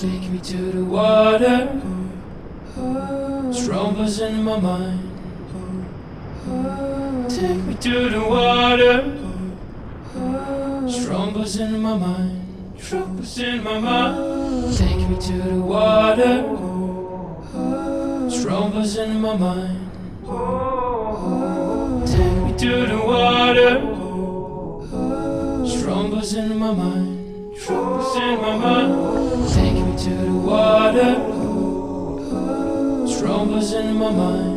Take me to the water. Strong buzz in my mind. Take me to the water. Strong buzz in my mind. Strong buzz in my mind. Take me to the water. Strong buzz in my mind. Take me to the water. Strong buzz in my mind. Strong buzz in my mind. Take me to the water. Strong buzz in my mind.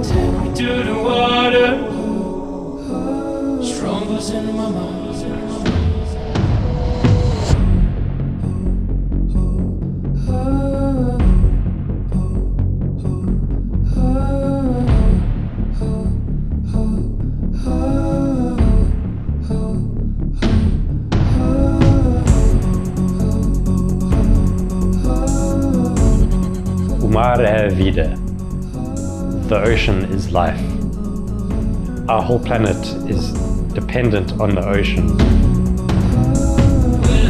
Take me to the water. Strong buzz in my mind. Mare vida. The ocean is life. Our whole planet is dependent on the ocean. Will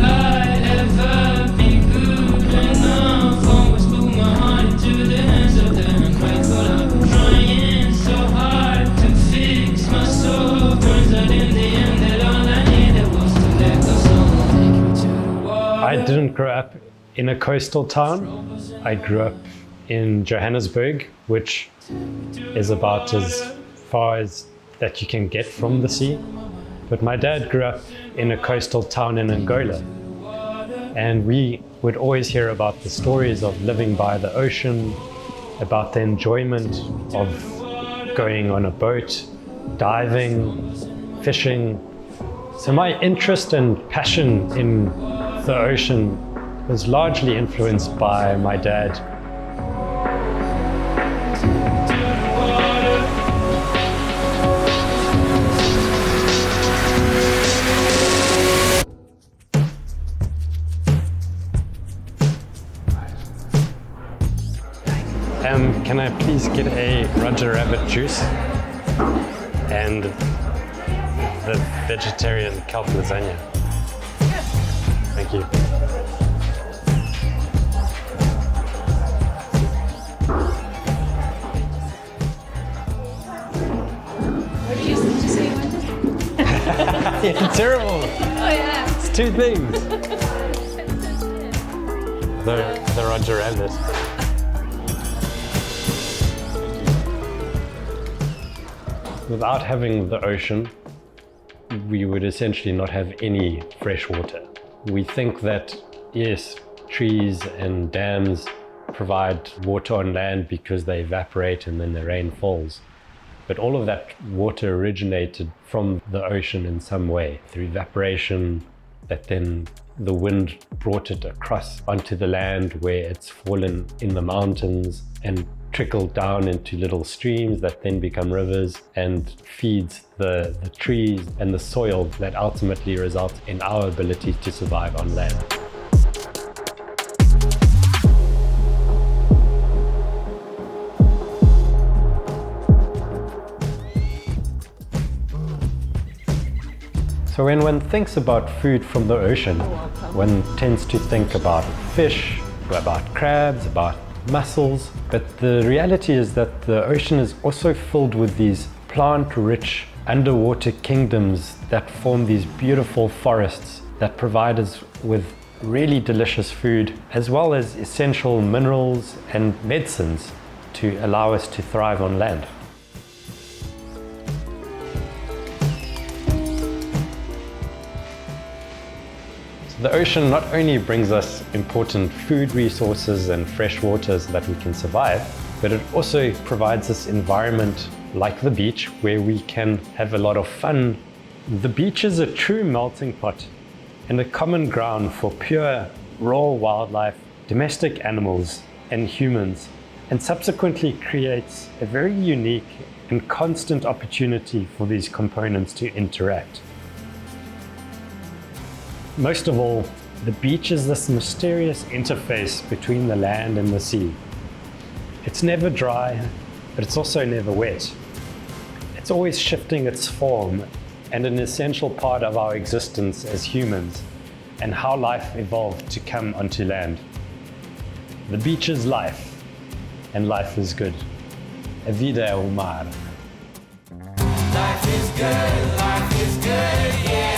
I ever be good enough? Always put my heart into the hands of the ungrateful. I'm trying so hard to fix my soul. Turns out in the end that all I needed was to let go. So take me to the water. I didn't grow up in a coastal town. I grew up in Johannesburg, which is about as far as that you can get from the sea. But my dad grew up in a coastal town in Angola, and we would always hear about the stories of living by the ocean, about the enjoyment of going on a boat, diving, fishing. So my interest and passion in the ocean was largely influenced by my dad. Can I please get a Roger Rabbit juice and the vegetarian kelp lasagna? Thank you. What did you say you wanted? Yeah, terrible. Oh yeah. It's two things. The Roger Rabbit. Without having the ocean, we would essentially not have any fresh water. We think that, yes, trees and dams provide water on land because they evaporate and then the rain falls. But all of that water originated from the ocean in some way, through evaporation, that then the wind brought it across onto the land where it's fallen in the mountains and trickled down into little streams that then become rivers and feeds the trees and the soil that ultimately results in our ability to survive on land. So when one thinks about food from the ocean, one tends to think about fish, about crabs, about mussels, but the reality is that the ocean is also filled with these plant-rich underwater kingdoms that form these beautiful forests that provide us with really delicious food, as well as essential minerals and medicines to allow us to thrive on land. The ocean not only brings us important food resources and fresh waters that we can survive, but it also provides us environment like the beach where we can have a lot of fun. The beach is a true melting pot and a common ground for pure, raw wildlife, domestic animals and humans, and subsequently creates a very unique and constant opportunity for these components to interact. Most of all, the beach is this mysterious interface between the land and the sea. It's never dry, but it's also never wet. It's always shifting its form and an essential part of our existence as humans. and how life evolved to come onto land. The beach is life, and life is good. A vida é o mar. Life is good, yeah. Life is good, yeah.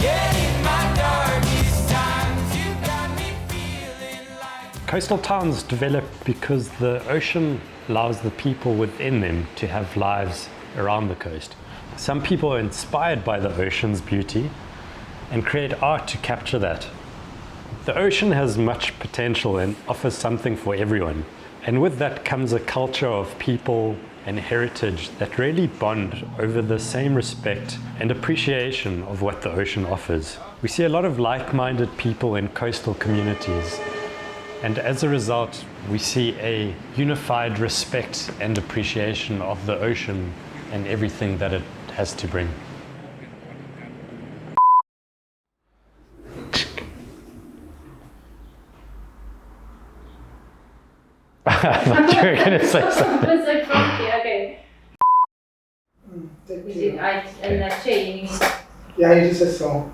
Yeah, in my darkest times, you got me feeling like. Coastal towns develop because the ocean allows the people within them to have lives around the coast. Some people are inspired by the ocean's beauty and create art to capture that. The ocean has much potential and offers something for everyone. And with that comes a culture of people and heritage that really bond over the same respect and appreciation of what the ocean offers. We see a lot of like-minded people in coastal communities. And as a result, we see a unified respect and appreciation of the ocean and everything that it has to bring. I thought you were going to say something. It's like funky, okay. Thank Is you. it and that changing? Yeah, it is a song.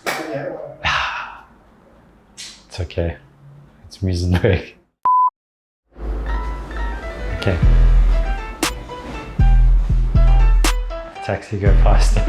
Yeah. It's okay. It's music. Okay. Taxi, go faster.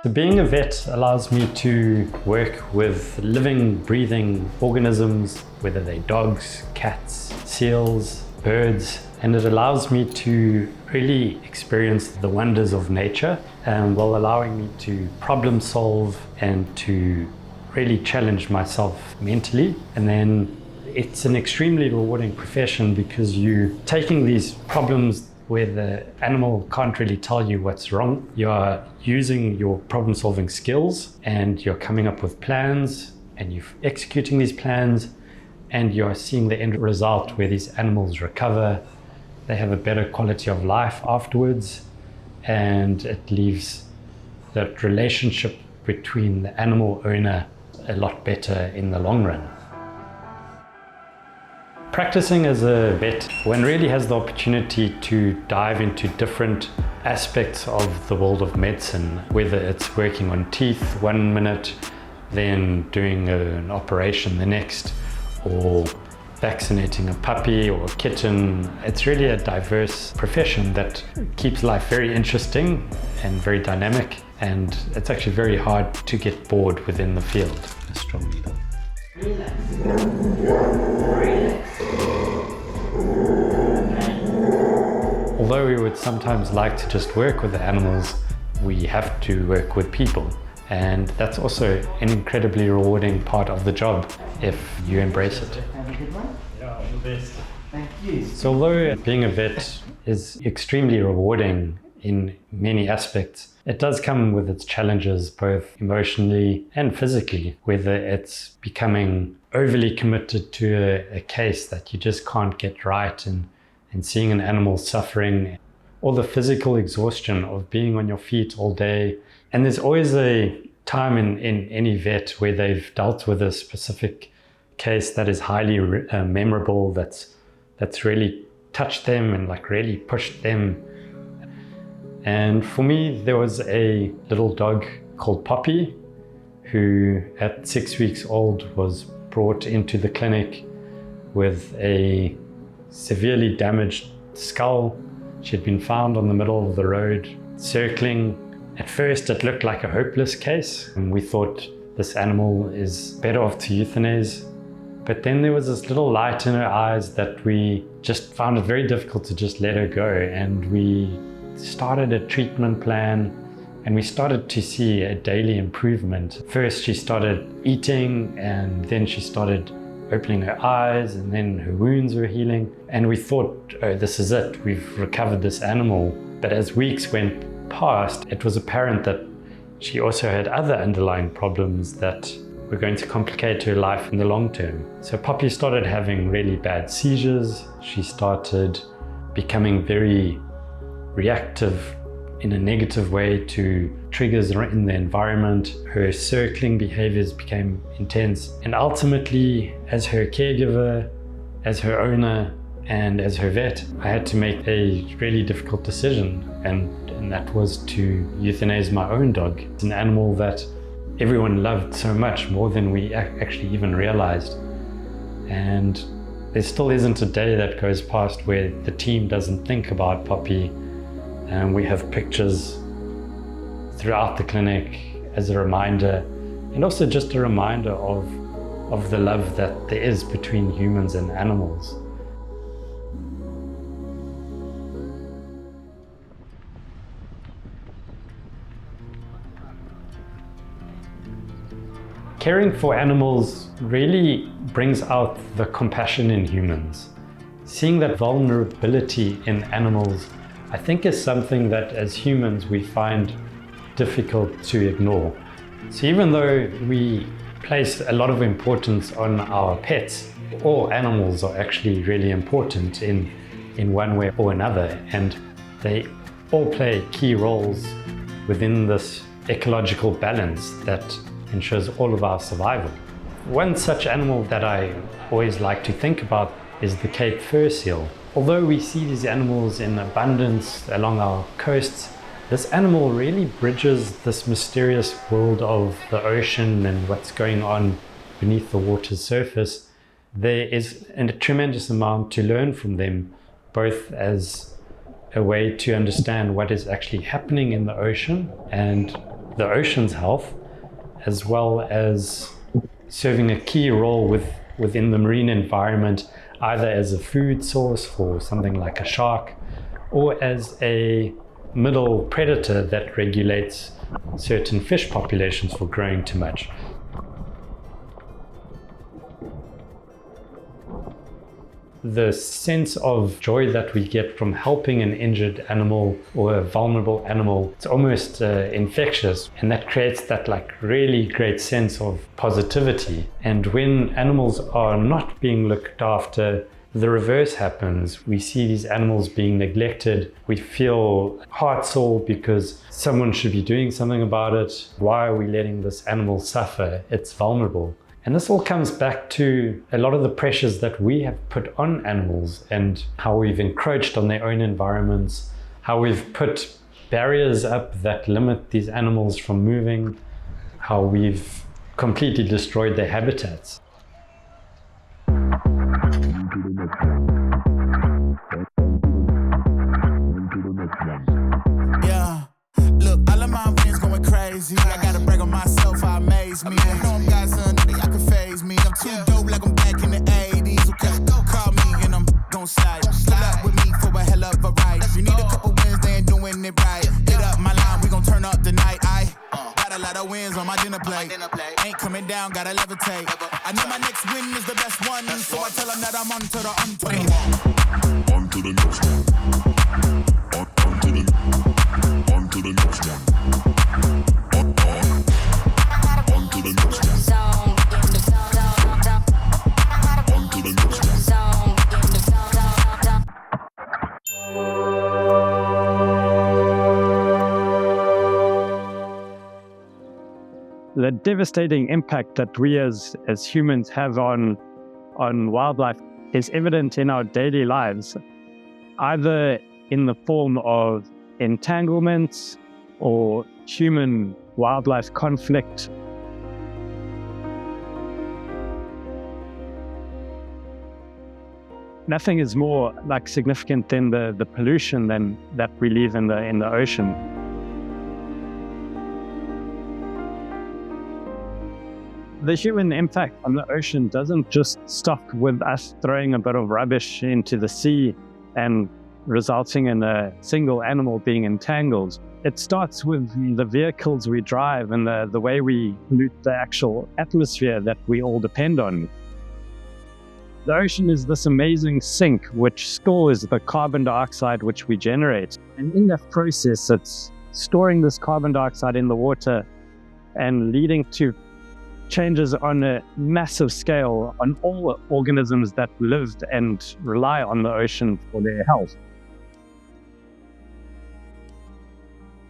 So being a vet allows me to work with living, breathing organisms, whether they're dogs, cats, seals, birds, and it allows me to really experience the wonders of nature while allowing me to problem solve and to really challenge myself mentally. And then it's an extremely rewarding profession because you're taking these problems where the animal can't really tell you what's wrong. You're using your problem-solving skills and you're coming up with plans and you're executing these plans and you're seeing the end result where these animals recover, they have a better quality of life afterwards, and it leaves that relationship between the animal owner a lot better in the long run. Practicing as a vet, one really has the opportunity to dive into different aspects of the world of medicine, whether it's working on teeth 1 minute, then doing an operation the next, or vaccinating a puppy or a kitten. It's really a diverse profession that keeps life very interesting and very dynamic, and it's actually very hard to get bored within the field. A strong needle. Relax. Relax. Although we would sometimes like to just work with the animals, we have to work with people. And that's also an incredibly rewarding part of the job if you embrace it. Have a good one. Yeah, all the best. Thank you. So although being a vet is extremely rewarding in many aspects, it does come with its challenges, both emotionally and physically, whether it's becoming overly committed to a case that you just can't get right and seeing an animal suffering, or the physical exhaustion of being on your feet all day. And there's always a time in any vet where they've dealt with a specific case that is highly memorable, that's really touched them and like really pushed them. And for me, there was a little dog called Poppy, who at 6 weeks old was brought into the clinic with a severely damaged skull. She had been found on the middle of the road, circling. At first, it looked like a hopeless case, and we thought this animal is better off to euthanize. But then there was this little light in her eyes that we just found it very difficult to just let her go, and we started a treatment plan, and we started to see a daily improvement. First she started eating, and then she started opening her eyes, and then her wounds were healing, and we thought, oh, this is it, we've recovered this animal. But as weeks went past, it was apparent that she also had other underlying problems that were going to complicate her life in the long term. So Poppy started having really bad seizures. She started becoming very reactive in a negative way to triggers in the environment. Her circling behaviors became intense. And ultimately, as her caregiver, as her owner, and as her vet, I had to make a really difficult decision. And that was to euthanize my own dog. It's an animal that everyone loved so much, more than we actually even realized. And there still isn't a day that goes past where the team doesn't think about Poppy. And we have pictures throughout the clinic as a reminder, and also just a reminder of the love that there is between humans and animals. Caring for animals really brings out the compassion in humans. Seeing that vulnerability in animals, I think, is something that as humans we find difficult to ignore. So even though we place a lot of importance on our pets, all animals are actually really important in one way or another, and they all play key roles within this ecological balance that ensures all of our survival. One such animal that I always like to think about is the Cape fur seal. Although we see these animals in abundance along our coasts, this animal really bridges this mysterious world of the ocean and what's going on beneath the water's surface. There is a tremendous amount to learn from them, both as a way to understand what is actually happening in the ocean and the ocean's health, as well as serving a key role within the marine environment, either as a food source for something like a shark, or as a middle predator that regulates certain fish populations for growing too much. The sense of joy that we get from helping an injured animal or a vulnerable animal, it's almost infectious, and that creates that really great sense of positivity. And when animals are not being looked after, the reverse happens. We see these animals being neglected. We feel heartsore because someone should be doing something about it. Why are we letting this animal suffer? It's vulnerable. And this all comes back to a lot of the pressures that we have put on animals and how we've encroached on their own environments, how we've put barriers up that limit these animals from moving, how we've completely destroyed their habitats. Yeah, look, all of my friends going crazy. I gotta brag on myself, I amaze me. I know I'm got something that I can phase me. I'm too dope like I'm back in the 80s. Okay, call me and I'm gon' slide. Pull up with me for a hell of a ride. You need a couple wins, they ain't doing it right. Hit up my line, we gon' turn up the night. I got a lot of wins on my dinner plate. Ain't coming down, gotta levitate. I know my next win is the best one, so I tell them that I'm on to the untold. On to the next one. On to the next one. On to the next one. On to the next one. The devastating impact that we as humans have on wildlife is evident in our daily lives, either in the form of entanglements or human-wildlife conflict. Nothing is more significant than the pollution that we leave in the ocean. The human impact on the ocean doesn't just stop with us throwing a bit of rubbish into the sea and resulting in a single animal being entangled. It starts with the vehicles we drive and the way we pollute the actual atmosphere that we all depend on. The ocean is this amazing sink which stores the carbon dioxide which we generate. And in that process, it's storing this carbon dioxide in the water and leading to changes on a massive scale on all organisms that lived and rely on the ocean for their health.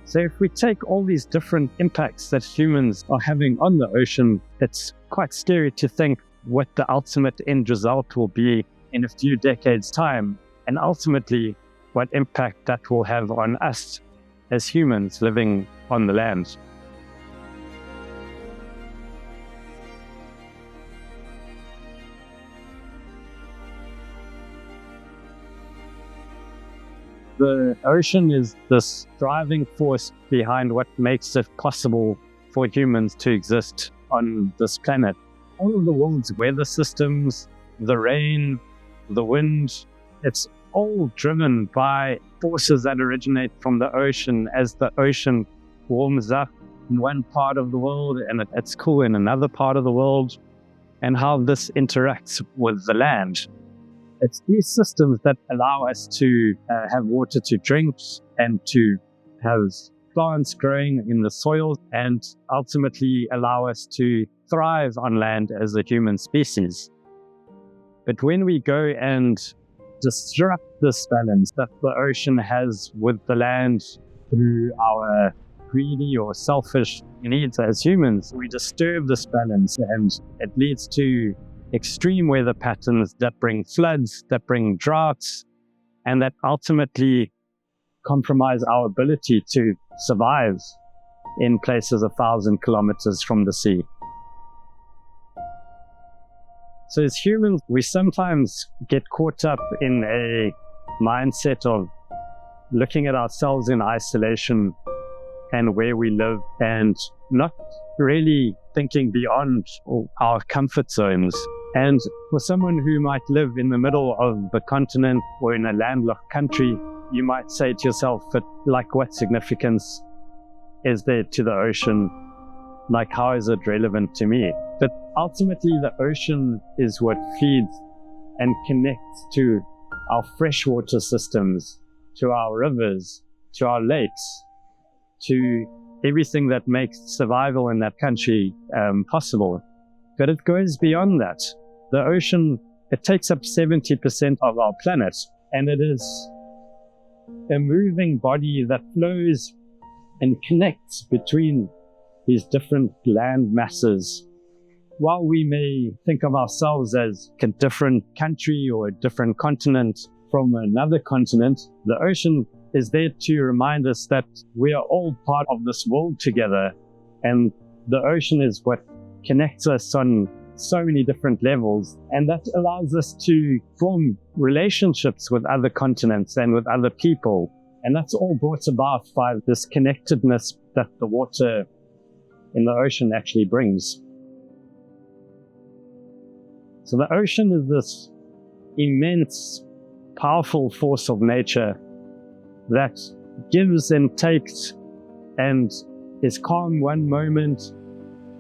So if we take all these different impacts that humans are having on the ocean, it's quite scary to think what the ultimate end result will be in a few decades' time, and ultimately what impact that will have on us as humans living on the land. The ocean is this driving force behind what makes it possible for humans to exist on this planet. All of the world's weather systems, the rain, the wind, it's all driven by forces that originate from the ocean. As the ocean warms up in one part of the world and it's cool in another part of the world, and how this interacts with the land. It's these systems that allow us to have water to drink and to have plants growing in the soil, and ultimately allow us to thrive on land as a human species. But when we go and disrupt this balance that the ocean has with the land through our greedy or selfish needs as humans, we disturb this balance, and it leads to extreme weather patterns that bring floods, that bring droughts, and that ultimately compromise our ability to survive in places 1,000 kilometers from the sea. So as humans, we sometimes get caught up in a mindset of looking at ourselves in isolation and where we live, and not really thinking beyond our comfort zones. And for someone who might live in the middle of the continent or in a landlocked country, you might say to yourself, but like, what significance is there to the ocean? Like, how is it relevant to me? But ultimately, the ocean is what feeds and connects to our freshwater systems, to our rivers, to our lakes, to everything that makes survival in that country possible. But it goes beyond that. The ocean, it takes up 70% of our planet, and it is a moving body that flows and connects between these different land masses. While we may think of ourselves as a different country or a different continent from another continent, the ocean is there to remind us that we are all part of this world together, and the ocean is what connects us on so many different levels, and that allows us to form relationships with other continents and with other people. And that's all brought about by this connectedness that the water in the ocean actually brings. So the ocean is this immense, powerful force of nature that gives and takes, and is calm one moment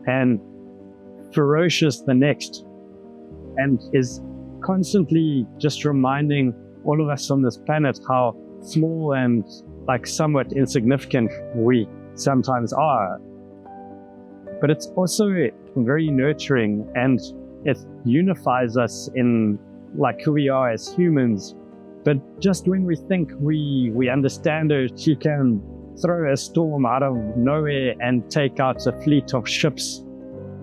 and ferocious the next, and is constantly just reminding all of us on this planet how small and like somewhat insignificant we sometimes are. But it's also very nurturing, and it unifies us in like who we are as humans. But just when we think we understand her, she can throw a storm out of nowhere and take out a fleet of ships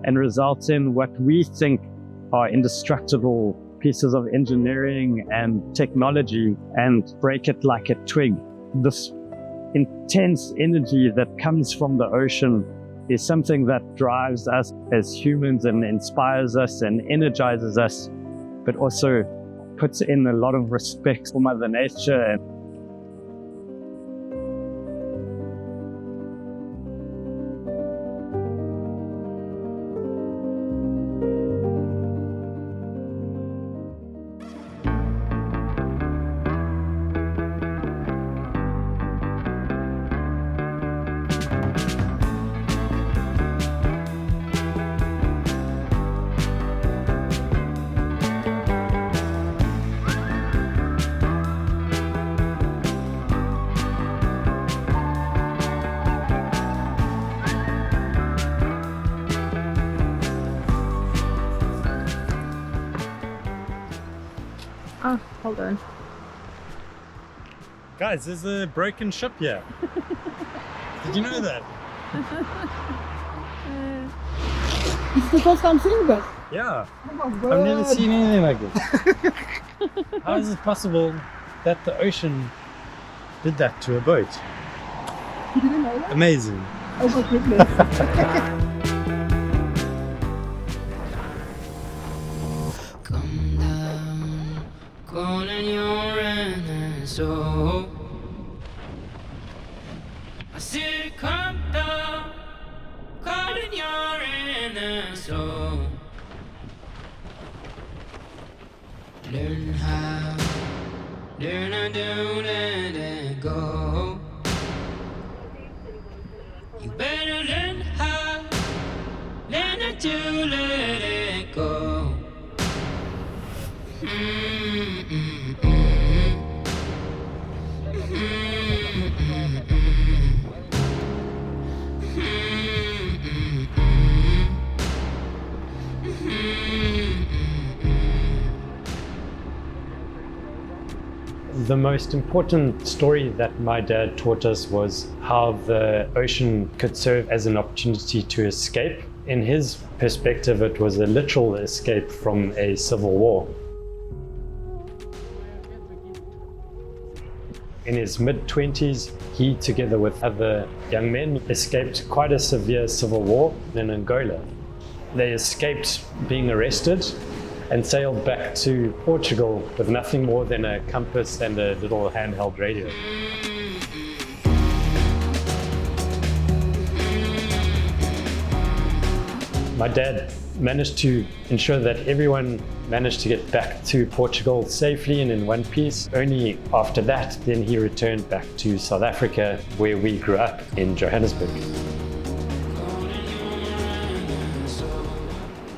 and result in what we think are indestructible pieces of engineering and technology and break it like a twig. This intense energy that comes from the ocean is something that drives us as humans and inspires us and energizes us, but also puts in a lot of respect for Mother Nature. Oh, hold on. Guys, there's a broken ship here. Did you know that? It's the first time seeing that. Yeah. Oh my God. I've never seen anything like this. How is it possible that the ocean did that to a boat? You didn't know that? Amazing. Oh my goodness. Come down, calling your answer. I said, come down, calling your answer. Learn how, learn how to let it go. You better learn how to let it go. The most important story that my dad taught us was how the ocean could serve as an opportunity to escape. In his perspective, it was a literal escape from a civil war. In his mid-20s, he, together with other young men, escaped quite a severe civil war in Angola. They escaped being arrested and sailed back to Portugal with nothing more than a compass and a little handheld radio. My dad managed to ensure that everyone managed to get back to Portugal safely and in one piece. Only after that, then he returned back to South Africa, where we grew up in Johannesburg.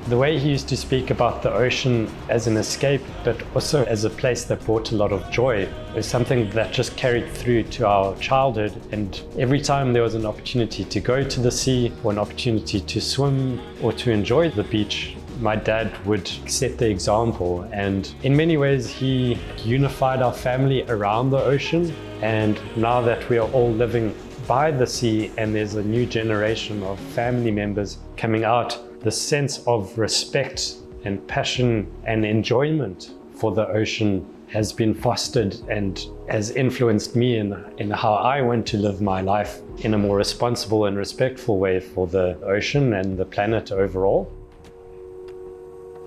The way he used to speak about the ocean as an escape, but also as a place that brought a lot of joy, is something that just carried through to our childhood. And every time there was an opportunity to go to the sea, or an opportunity to swim, or to enjoy the beach, my dad would set the example. And in many ways, he unified our family around the ocean. And now that we are all living by the sea and there's a new generation of family members coming out, the sense of respect and passion and enjoyment for the ocean has been fostered and has influenced me in how I want to live my life in a more responsible and respectful way for the ocean and the planet overall.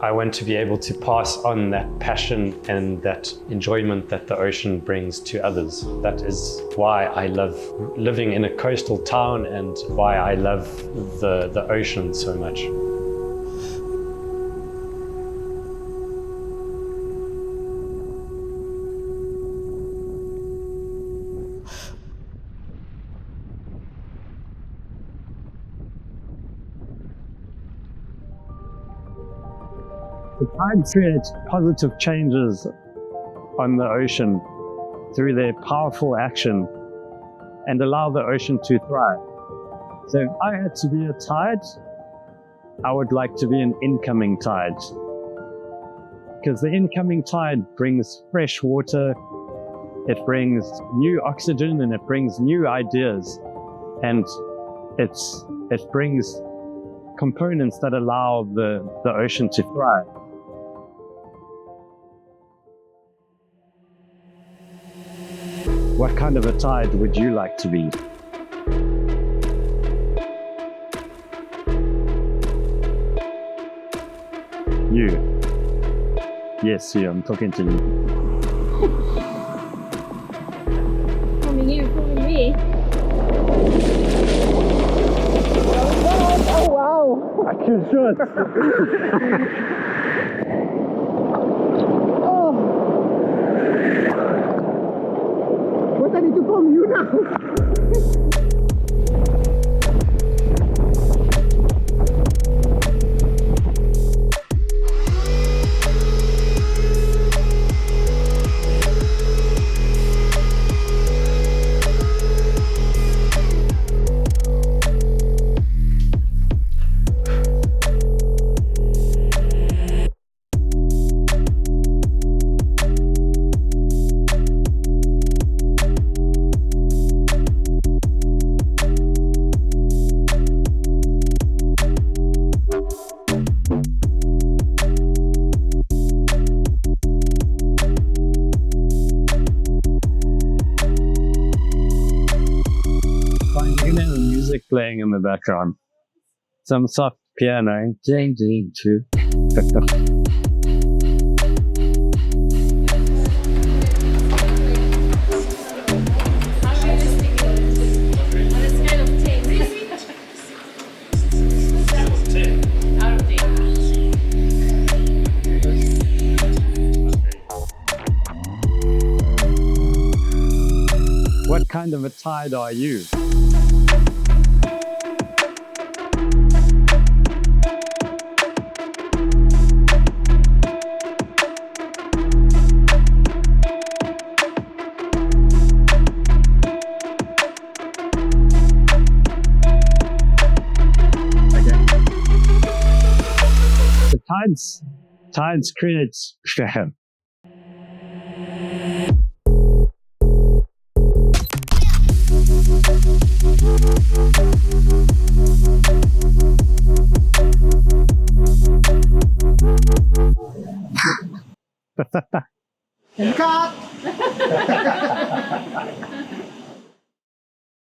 I want to be able to pass on that passion and that enjoyment that the ocean brings to others. That is why I love living in a coastal town and why I love the ocean so much. The tides create positive changes on the ocean through their powerful action and allow the ocean to thrive. So if I had to be a tide, I would like to be an incoming tide. Because the incoming tide brings fresh water, it brings new oxygen, and it brings new ideas. And it brings components that allow the ocean to thrive. What kind of a tide would you like to be? You. Yes, you, I'm talking to you. Filming you, filming me. Oh wow! I can shoot. What I need to film you now? background. Some soft piano changing to. What kind of a tide are you? The tides creates Cut!